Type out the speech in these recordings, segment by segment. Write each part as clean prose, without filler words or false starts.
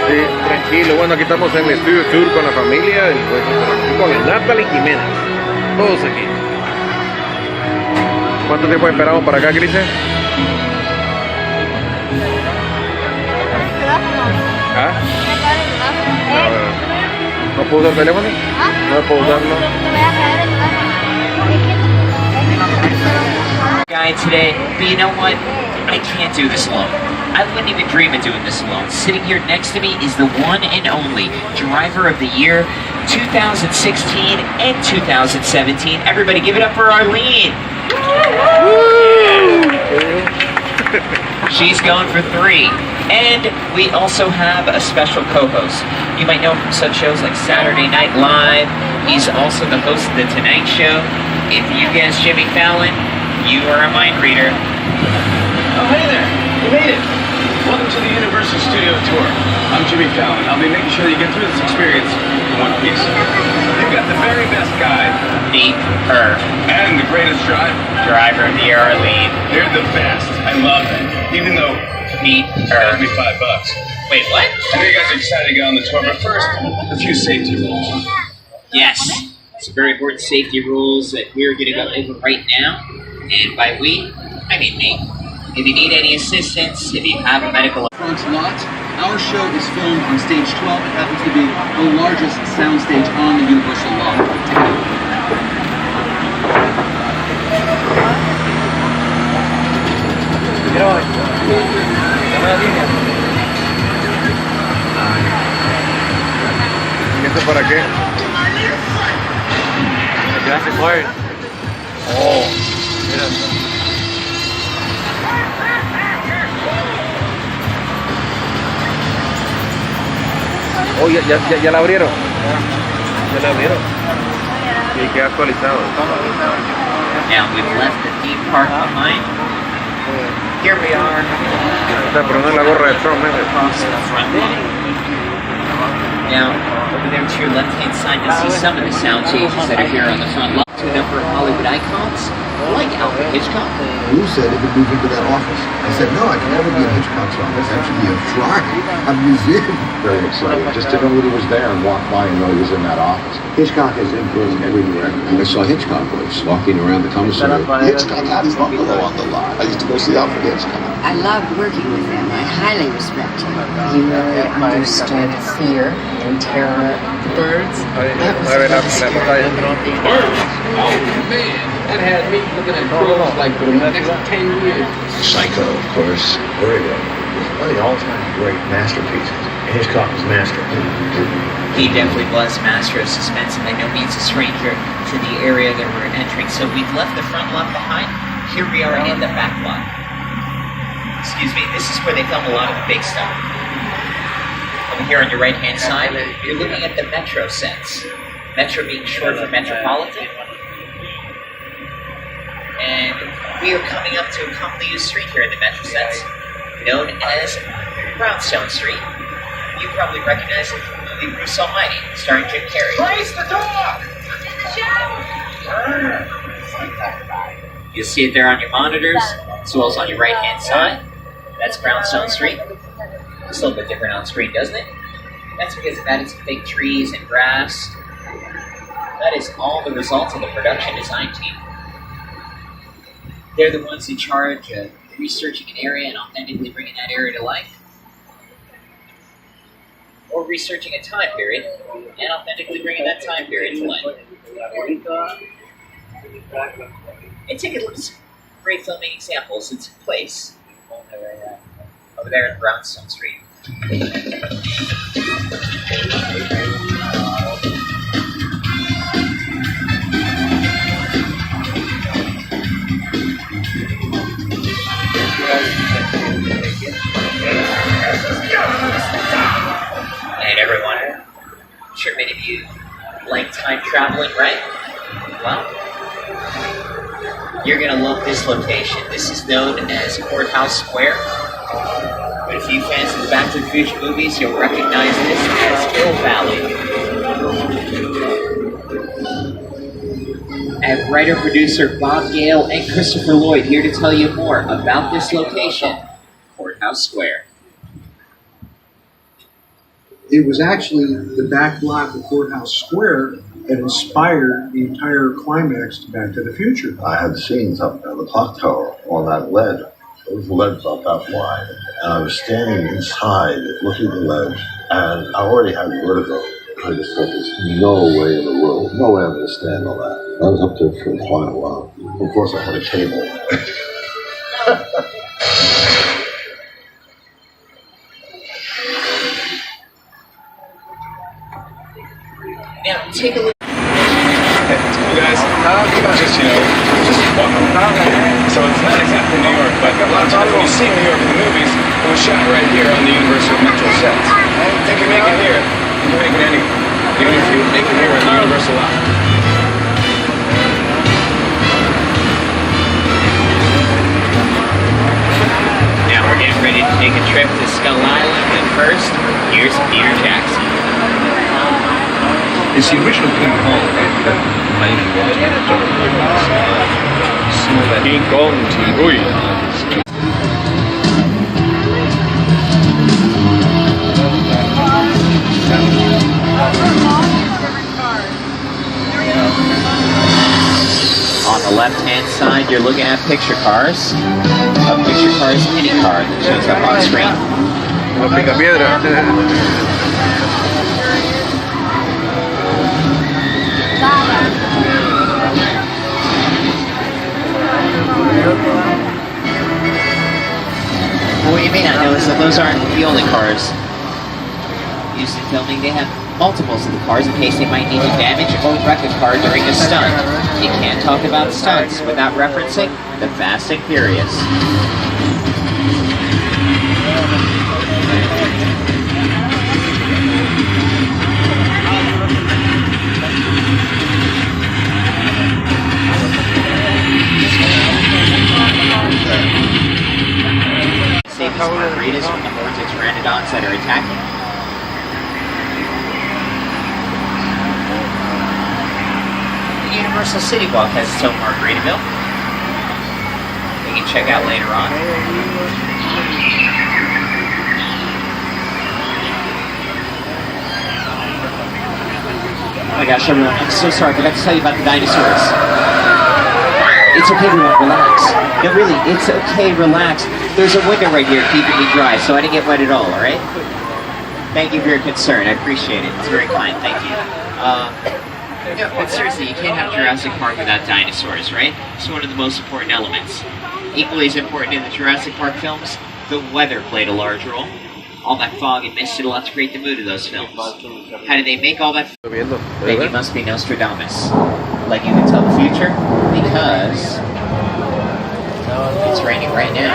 Sí, tranquilo. Bueno, aquí estamos en el Estudio Tour con la familia, con la Natalie Jiménez. Todos aquí. ¿Cuánto tiempo esperamos para acá, Cris? ¿Ah? ¿No puedo usar el teléfono? No puedo usarlo. Guy today, but you know what? I can't do this alone. I wouldn't even dream of doing this alone. Sitting here next to me is the one and only Driver of the Year 2016 and 2017. Everybody give it up for Arlene. She's going for 3. And we also have a special co-host. You might know him from such shows like Saturday Night Live. He's also the host of The Tonight Show. If you guess Jimmy Fallon, you are a mind reader. Oh, hey there. You made it. Welcome to the Universal Studio Tour. I'm Jimmy Fallon. I'll be making sure that you get through this experience in one piece. You've got the very best guide. Beat her. And the greatest driver. Driver of the Year, Arlene. They're the best. I love them. Even though Beat it's her. gonna be $5. Wait, what? I know you guys are excited to get on the tour, but first, a few safety rules. Yes. Some very important safety rules that we're going to go over right now. And by we, I mean me. If you need any assistance, if you have a medical... Front lot. Our show is filmed on stage 12. It happens to be the largest soundstage on the Universal lot. ¿Y esto para qué? Jurassic Park. Oh, Mira. oh ya la abrieron. ¿Ya la vieron? Sí, queda actualizado. Now, we've left the theme park behind. Here we are. Está poniendo la gorra de Trump, Across the front lawn. Now, over there to your left-hand side, you'll see some of the sound changes that are here on the front lawn. To a number of Hollywood icons, like Alfred Hitchcock. Lou said he could move into that office. I said, no, I can never be in Hitchcock's office. I should be a shrine, a museum. Very excited just to know that he was there and walk by and know he was in that office. Hitchcock is influenced everywhere. I saw Hitchcock was walking around the commissary. Hitchcock had his bungalow on the lot. I used to go see Alfred Hitchcock. I loved working with him. I highly respect him. He really understood fear and terror of the birds. That had me looking at crows like for the next 10 years. Psycho, of course. Very good. One of the all-time great masterpieces. Hitchcock was master. He definitely was master of suspense and by no means a stranger to the area that we're entering. So we've left the front lot behind. Here we are in the back lot. Excuse me, this is where they film a lot of the big stuff. Over here on your right-hand side, you're looking at the Metro sets. Metro being short for Metropolitan. And we are coming up to a commonly used street here in the Metro sets, known as Brownstone Street. You probably recognize it from the movie Bruce Almighty, starring Jim Carrey. Place the dog! You'll see it there on your monitors, as well as on your right-hand side. That's Brownstone Street. It's a little bit different on screen, doesn't it? That's because it added some fake trees and grass. That is all the result of the production design team. They're the ones in charge of researching an area and authentically bringing that area to life. Or researching a time period and authentically bringing that time period to life. And take a look at some great filming examples that took place over there in Brownstone Street. And everyone, I'm sure many of you like time traveling, right? Well, you're gonna love this location. This is known as Courthouse Square. But if you fans of the Back to the Future movies, you'll recognize this as Hill Valley. I have writer-producer Bob Gale and Christopher Lloyd here to tell you more about this location, Courthouse Square. It was actually the back lot of Courthouse Square that inspired the entire climax to Back to the Future. I had seen something on the clock tower on that lead. It was lead about that wide. And I was standing inside looking at the lead, and I already had vertigo. I just thought there's no way in the world, no way I'm going to stand on that. I was up there for quite a while. Of course, I had a cable. Now, take a look. Hey, it's cool, guys. Just, just walking. So it's not exactly New York, but a lot of times when you see New York in the movies, it was shot right here on the Universal Metro sets. They can make it here. You can make it anywhere. Even if you make it here on the Universal lot. Now we're getting ready to take a trip to Skull Island, and first, here's Peter Jackson. It's the original King Kong, right? That mighty one. King Kong, Chinguy. On the left-hand side, you're looking at picture cars. A picture car is any car that shows up on screen. Como Picapiedra. What you may not know is that those aren't the only cars used in filming. They have multiples of the cars in case they might need to damage or wreck a car during a stunt. You can't talk about stunts without referencing the Fast and Furious. Save these margaritas from the hordes of pteranodons that are attacking. The Universal City Walk has its own Margaritaville. You can check out later on. Oh my gosh, everyone, I'm so sorry. I forgot to tell you about the dinosaurs. It's okay, everyone, relax. No, really, it's okay, relax. There's a window right here keeping me dry, so I didn't get wet at all, alright? Thank you for your concern. I appreciate it. It's very kind. Thank you. No, but seriously, you can't have Jurassic Park without dinosaurs, right? It's one of the most important elements. Equally as important in the Jurassic Park films, the weather played a large role. All that fog and mist did a lot to create the mood of those films. How did they make all that? Maybe it must be Nostradamus. Like you can tell the future, because it's raining right now.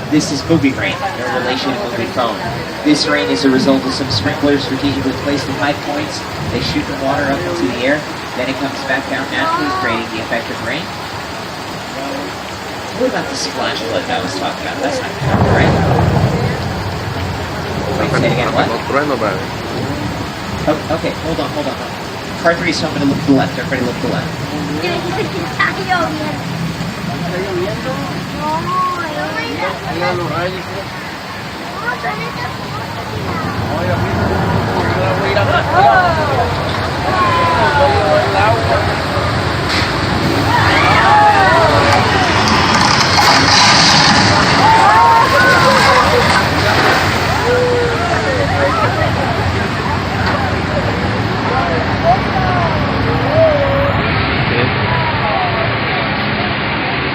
This is movie rain, no relation to movie phone. This rain is a result of some sprinklers strategically placed in high points. They shoot the water up into the air, then it comes back down naturally, creating the effect of rain. What about the splash flood that I was talking about? That's not gonna happen, right? Wait, say it again, what? Oh, okay, hold on. Car 3 is somebody look to the left. Everybody look to the left.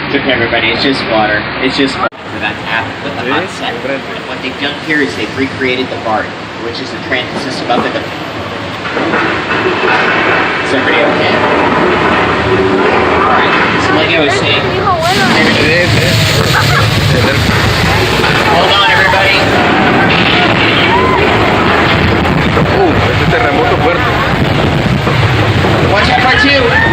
It's okay, everybody. It's just water. It's just water for that to happen with the hot set. And what they've done here is they've recreated the BART, which is the transit system up in the... Is everybody okay? Alright, so like I was saying... Hold on, everybody. Este terremoto fuerte. Watch out, Car 2!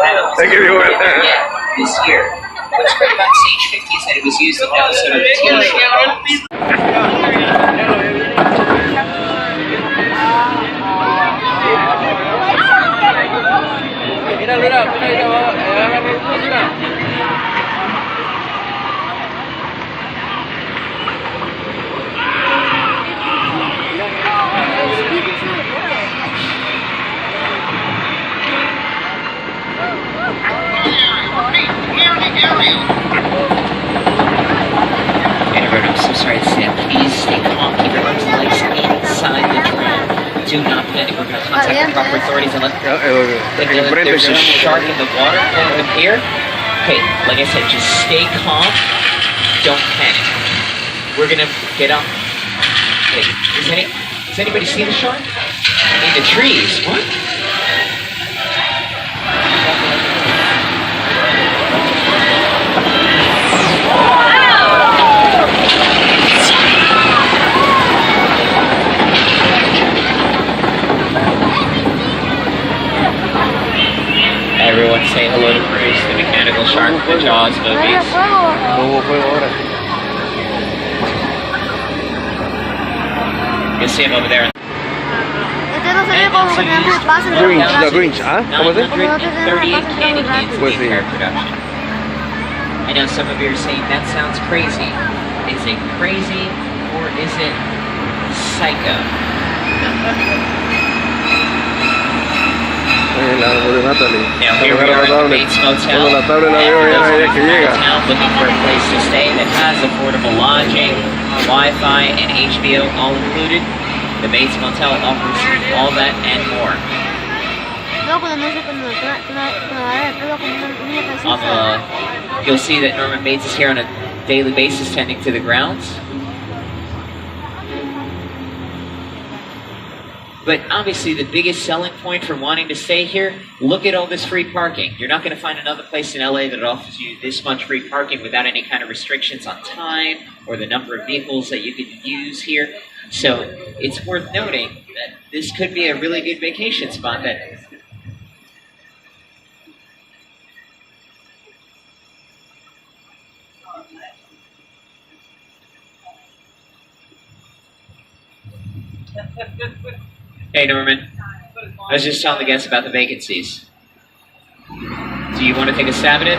panel. Thank you, Joel. Yeah, this year. What's great about Stage 50 is that it was used in an episode of the TV show. Edward, I'm so sorry to say that. Please stay calm. Keep your arms and legs inside the drone. Do not panic. We're going to contact the proper authorities and let them know that there's a shark in the water over here. Okay, like I said, just stay calm. Don't panic. We're going to get up. Hey, does anybody see the shark? In the trees. What? Everyone say hello to Bruce, the mechanical shark from the Jaws movies. You see him over there. Grinch, the Grinch, ¿ah? ¿Cómo se? 938 candy canes in Pues the sí. entire production. I know some of you are saying that sounds crazy. Is it crazy or is it psycho? El árbol de Natalie. Now here we are at the Bates Motel. Cuando la tabla de la veo, ya no hay idea que llega. Motel, looking for a place to stay that has affordable lodging, Wi-Fi, and HBO all included. The Bates Motel offers all that and more. You'll see that Norman Bates is here on a daily basis tending to the grounds. But obviously the biggest selling point for wanting to stay here, look at all this free parking. You're not going to find another place in LA that offers you this much free parking without any kind of restrictions on time or the number of vehicles that you can use here. So it's worth noting that this could be a really good vacation spot that Hey Norman, I was just telling the guests about the vacancies. Do you want to take a stab at it?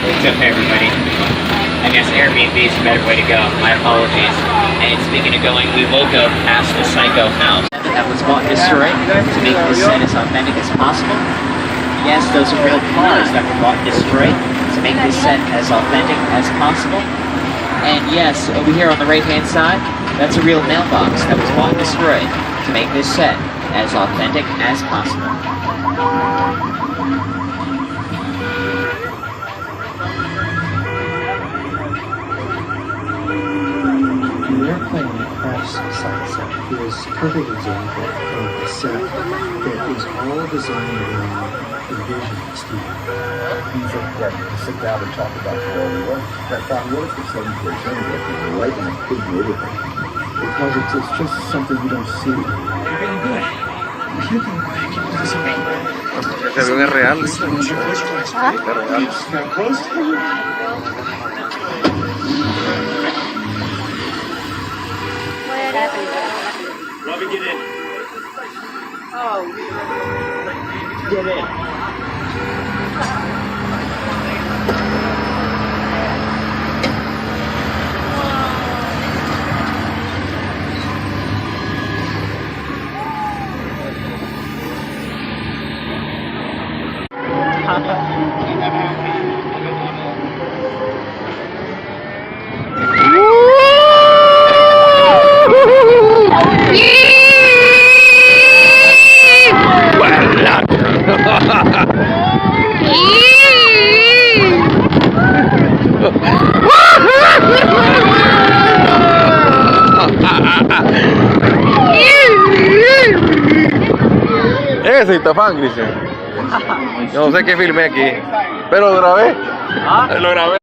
It's okay everybody. I guess Airbnb is a better way to go. My apologies. And speaking of going, we will go past the Psycho house that was bought and destroyed to make this set as authentic as possible. Yes, those are real cars that were bought and destroyed to make this set as authentic as possible. And yes, over here on the right-hand side, that's a real mailbox that was bought and destroyed to make this set as authentic as possible. The airplane that crashed Sunset is a perfect example of a set that is all designed around the vision of Steve. You think that you sit down and talk about the world, that found what if the 74 centimeters is right in the big everything? Because it's just something you don't see. Ese avión es real. Es Robbie, get in. Oh. Get in. Ese Cristian, fan, Cristian. Yo no sé qué filmé aquí, pero lo grabé. Lo grabé.